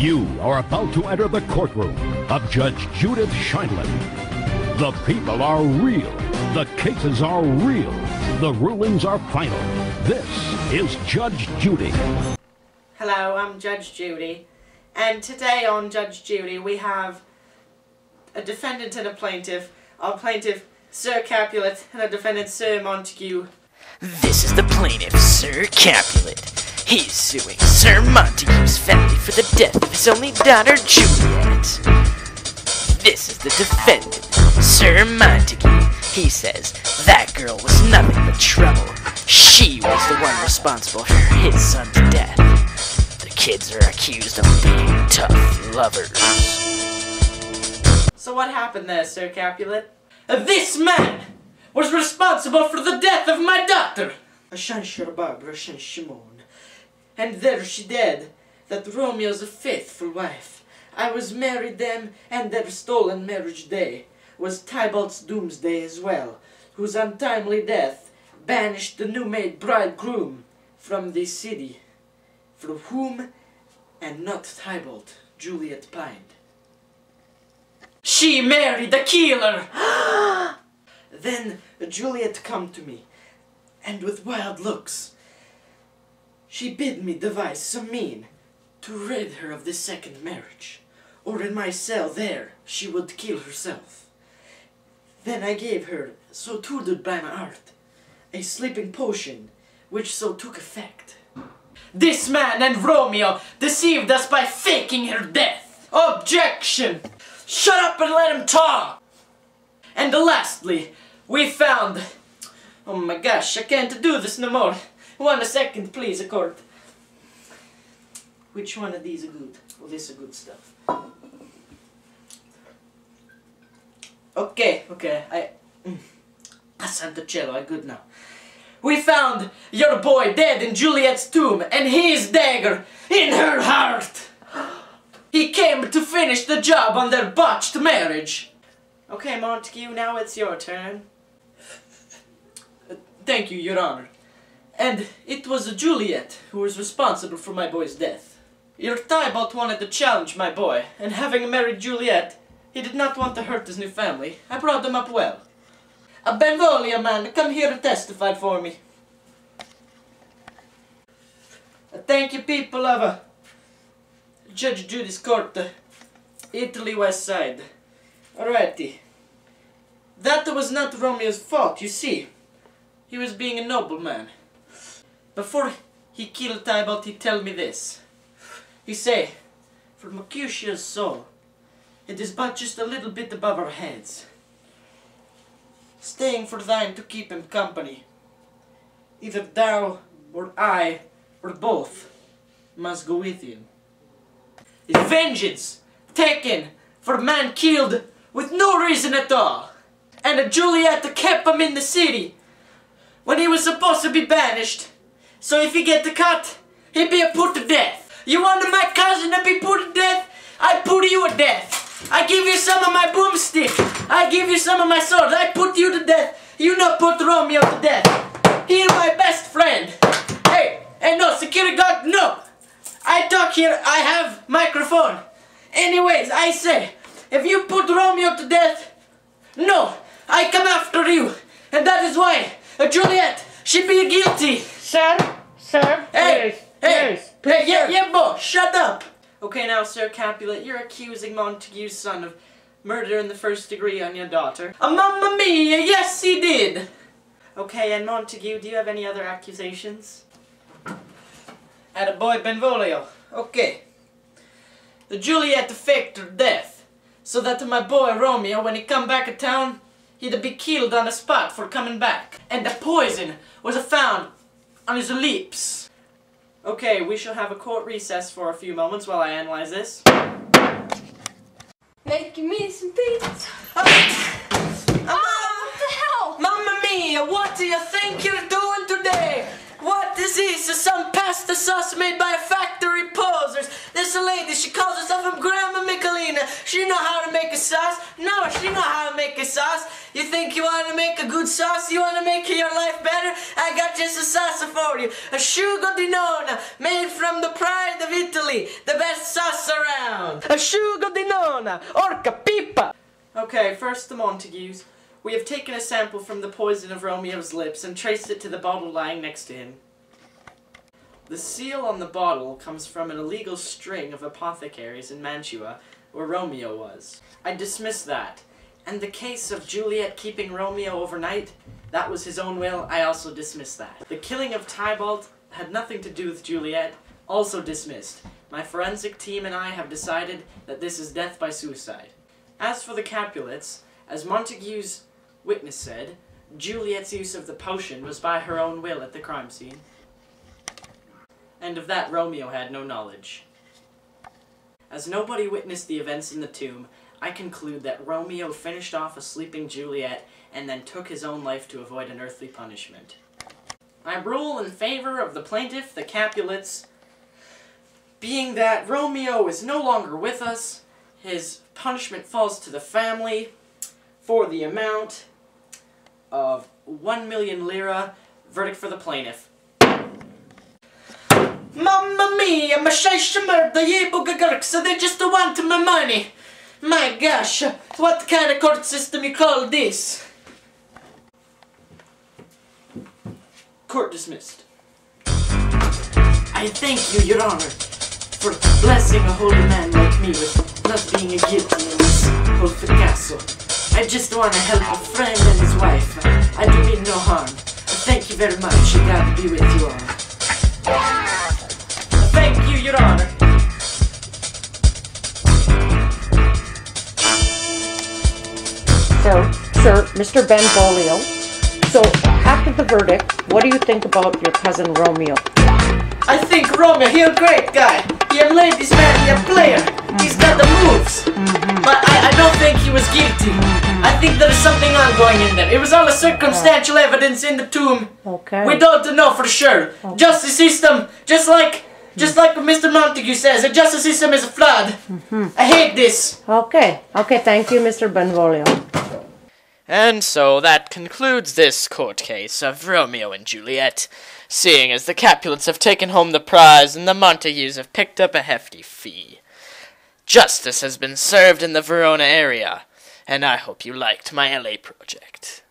You are about to enter the courtroom of Judge Judith Scheindlin. The people are real. The cases are real. The rulings are final. This is Judge Judy. Hello, I'm Judge Judy. And today on Judge Judy we have a defendant and a plaintiff. Our plaintiff, Sir Capulet, and a defendant, Sir Montague. This is the plaintiff, Sir Capulet. He's suing Sir Montague's family for the death of his only daughter, Juliet. This is the defendant, Sir Montague. He says that girl was nothing but trouble. She was the one responsible for his son's death. The kids are accused of being tough lovers. So what happened there, Sir Capulet? This man was responsible for the death of my daughter, Barbara Shimon. And there she dead, that Romeo's a faithful wife. I was married them, and their stolen marriage day was Tybalt's doomsday as well, whose untimely death banished the new-made bridegroom from the city, for whom, and not Tybalt, Juliet pined. She married the killer! Then Juliet come to me, and with wild looks, she bid me devise some mean to rid her of this second marriage, or in my cell there she would kill herself. Then I gave her, so tutored by my art, a sleeping potion, which so took effect. This man and Romeo deceived us by faking her death. Objection! Shut up and let him talk! And lastly, we found... Oh my gosh, I can't do this no more. 1 second, please, court. Which one of these are good? Well, this is good stuff. Okay, I Santocello, I'm good now. We found your boy dead in Juliet's tomb, and his dagger in her heart. He came to finish the job on their botched marriage. Okay, Montague, now it's your turn. Thank you, Your Honor. And it was Juliet who was responsible for my boy's death. Your Tybalt wanted to challenge my boy, and having married Juliet, he did not want to hurt his new family. I brought them up well. A Benvolio man, come here and testify for me. Thank you, people of Judge Judy's court, Italy West Side. Alrighty. That was not Romeo's fault, you see. He was being a noble man. Before he killed Tybalt, he tell me this. He say, for Mercutio's soul, it is but just a little bit above our heads. Staying for thine to keep him company. Either thou, or I, or both, must go with him. His vengeance taken for a man killed with no reason at all. And Juliet kept him in the city when he was supposed to be banished. So if he get the cut, he'd be put to death. You wanted my cousin to be put to death? I put you to death. I give you some of my broomstick. I give you some of my sword. I put you to death. You not put Romeo to death. He my best friend. Hey, no, security guard, no. I talk here, I have microphone. Anyways, I say, if you put Romeo to death, no, I come after you. And that is why Juliet, she be guilty. Sir, Hey, please, yeah, boy, shut up. Okay, now, Sir Capulet, you're accusing Montague's son of murder in the first degree on your daughter. Mamma mia, yes he did. Okay, and Montague, do you have any other accusations? Attaboy Benvolio. Okay. The Juliet faked her death, so that my boy Romeo, when he come back to town, he'd be killed on the spot for coming back. And the poison was found on his lips. Okay, we shall have a court recess for a few moments while I analyze this. Making me some pizza. What the hell? Mamma mia, what do you think you're doing today? What is this? Some pasta sauce made by factory posers. This lady, she calls herself Grandma Michelina. She know how to make a sauce? No, she know how to make a sauce. You think you want to make a good sauce? You want to make your life better? I got just a sauce for you. Asciugo di nonna, made from the pride of Italy. The best sauce around. Asciugo di nonna, orca pipa. Okay, first the Montagues. We have taken a sample from the poison of Romeo's lips and traced it to the bottle lying next to him. The seal on the bottle comes from an illegal string of apothecaries in Mantua, where Romeo was. I dismiss that. And the case of Juliet keeping Romeo overnight, that was his own will, I also dismiss that. The killing of Tybalt had nothing to do with Juliet, also dismissed. My forensic team and I have decided that this is death by suicide. As for the Capulets, as Montague's witness said, Juliet's use of the potion was by her own will at the crime scene. And of that Romeo had no knowledge. As nobody witnessed the events in the tomb, I conclude that Romeo finished off a sleeping Juliet and then took his own life to avoid an earthly punishment. I rule in favor of the plaintiff, the Capulets, being that Romeo is no longer with us, his punishment falls to the family for the amount of 1 million lira, verdict for the plaintiff. Mamma mia, ma scheisse murder, ye bugagurk, so they just want my money. My gosh, what kind of court system you call this? Court dismissed. I thank you, Your Honor, for blessing a holy man like me with not being guilty in this whole fiasco. I just want to help a friend and his wife. I do mean no harm. Thank you very much. God be with you all. Thank you, Your Honor. So, sir, Mr. Benvolio, so after the verdict, what do you think about your cousin Romeo? I think Romeo, he's a great guy. He's a ladies man, he's a player. He's got the moves. But I don't think he was guilty. I think there's something ongoing in there. It was all a circumstantial evidence in the tomb. Okay. We don't know for sure. Justice system, just like what Mr. Montague says, the justice system is flawed. I hate this. Okay, thank you, Mr. Benvolio. And so that concludes this court case of Romeo and Juliet, seeing as the Capulets have taken home the prize and the Montagues have picked up a hefty fee. Justice has been served in the Verona area, and I hope you liked my LA project.